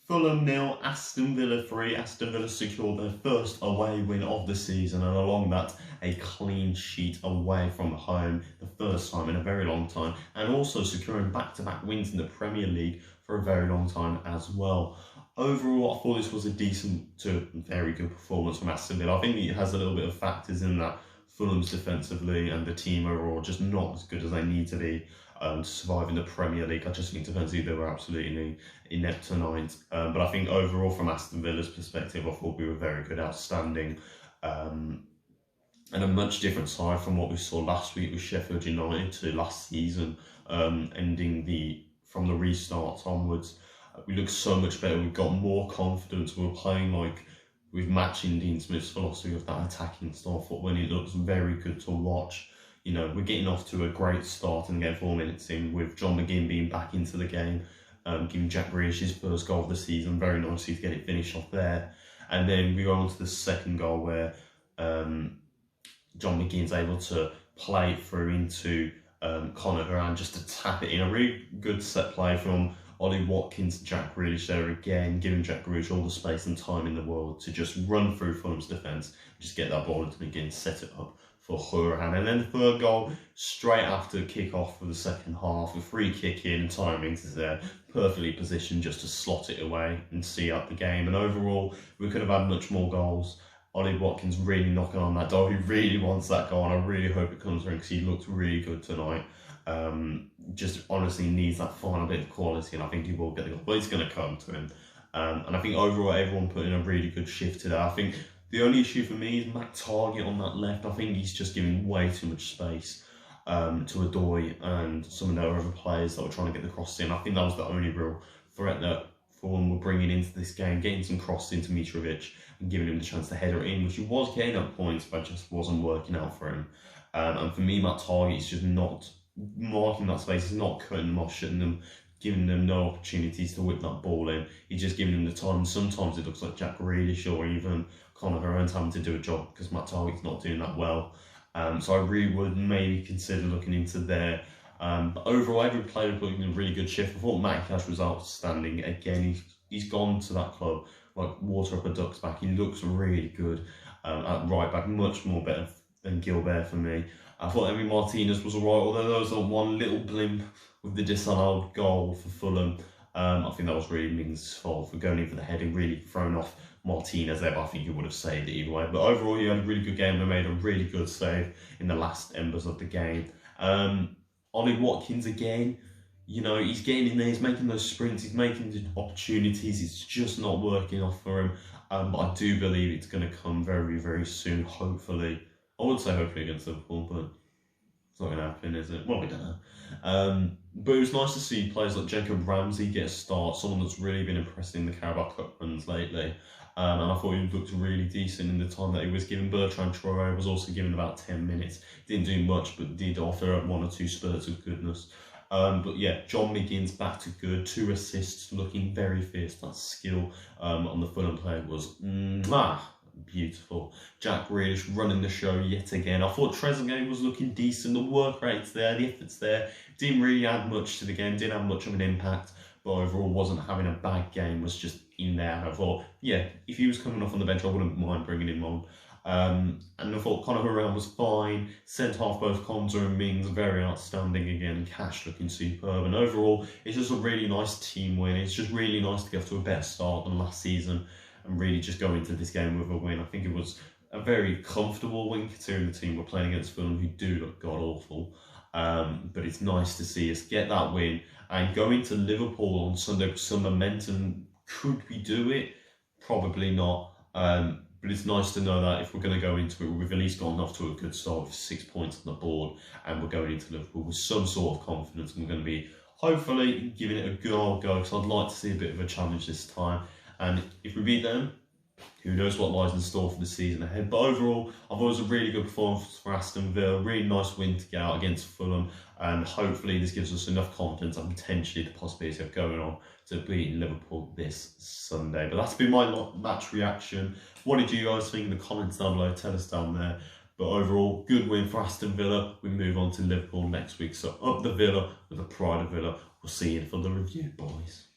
Fulham 0, Aston Villa 3. Aston Villa secured their first away win of the season, and along that, a clean sheet away from home, the first time in a very long time, and also securing back-to-back wins in the Premier League for a very long time as well. Overall, I thought this was a decent to very good performance from Aston Villa. I think it has a little bit of factors in that Fulham's defensively and the team overall just not as good as they need to be to survive in the Premier League. I just think defensively they were absolutely inept tonight. But I think overall, from Aston Villa's perspective, I thought we were very good, outstanding, and a much different side from what we saw last week with Sheffield United to last season, ending from the restart onwards. We look so much better. We've got more confidence. We're playing like with matching Dean Smith's philosophy of that attacking style football, and it looks very good to watch. You know, we're getting off to a great start and get 4 minutes in with John McGinn being back into the game, giving Jack Grealish his first goal of the season. Very nicely to get it finished off there. And then we go on to the second goal where John McGinn's able to play it through into Conor Horan just to tap it in. A really good set play from Ollie Watkins and Jack Grealish there again, giving Jack Grealish all the space and time in the world to just run through Fulham's defence, just get that ball into McGinn, set it up for Horan. And then the third goal, straight after kick-off for the second half, a free kick in, and Tyrone Mings is there, perfectly positioned just to slot it away and see out the game. And overall, we could have had much more goals. Ollie Watkins really knocking on that door. He really wants that goal, and I really hope it comes through because he looked really good tonight. Just honestly needs that final bit of quality, and I think he will get the goal, but it's going to come to him. And I think overall everyone put in a really good shift today. I think the only issue for me is Matt Targett on that left. I think he's just giving way too much space to Adoy and some of their other players that were trying to get the cross in. I think that was the only real threat that Fulham were bringing into this game, getting some cross into Mitrovic and giving him the chance to header it in, which he was getting at points, but just wasn't working out for him. And for me, Matt Targett is just not marking that space. He's not cutting them off, shutting them, giving them no opportunities to whip that ball in. He's just giving them the time. Sometimes it looks like Jack Grealish or even Conor Horan's having to do a job because Matt Targett's not doing that well. So I really would maybe consider looking into there. But overall, every player put in a really good shift. I thought Matt Cash was outstanding. Again, he's gone to that club like water up a duck's back. He looks really good at right back, much more better than Gilbert for me. I thought Emi Martinez was alright, although there was one little blimp with the disallowed goal for Fulham. I think that was really Mings' fault for going in for the heading, really thrown off Martinez there, but I think he would have saved it either way. But overall, he had a really good game. They made a really good save in the last embers of the game. Ollie Watkins again, you know, he's getting in there, he's making those sprints, he's making the opportunities, it's just not working off for him. But I do believe it's going to come very, very soon, hopefully. I would say hopefully against Liverpool, but it's not going to happen, is it? Well, we don't know. But it was nice to see players like Jacob Ramsey get a start, someone that's really been impressing the Carabao Cup runs lately. And I thought he looked really decent in the time that he was given. Bertrand Traore was also given about 10 minutes. Didn't do much, but did offer up 1 or 2 spurts of goodness. But yeah, John McGinn's back to good. 2 assists, looking very fierce. That skill on the Fulham player was beautiful. Jack Grealish running the show yet again. I thought Trezeguet was looking decent. The work rate's there, the effort's there. Didn't really add much to the game, didn't have much of an impact, but overall wasn't having a bad game, was just in there. And I thought, yeah, if he was coming off on the bench, I wouldn't mind bringing him on. And I thought Conor Horan was fine. Centre half, both Konza and Mings, very outstanding again, and Cash looking superb. And overall, it's just a really nice team win. It's just really nice to get off to a better start than last season and really just go into this game with a win. I think it was a very comfortable win considering the team we're playing against Fulham, who do look god-awful. But it's nice to see us get that win and go into Liverpool on Sunday with some momentum. Could we do it? Probably not. But it's nice to know that if we're going to go into it, we've at least gotten off to a good start with 6 points on the board, and we're going into Liverpool with some sort of confidence, and we're going to be hopefully giving it a good old go, because I'd like to see a bit of a challenge this time. And if we beat them, who knows what lies in store for the season ahead. But overall, I thought it was a really good performance for Aston Villa. Really nice win to get out against Fulham. And hopefully this gives us enough confidence and potentially the possibility of going on to beating Liverpool this Sunday. But that's been my match reaction. What did you guys think in the comments down below? Tell us down there. But overall, good win for Aston Villa. We move on to Liverpool next week. So up the Villa with the pride of Villa. We'll see you for the review, boys.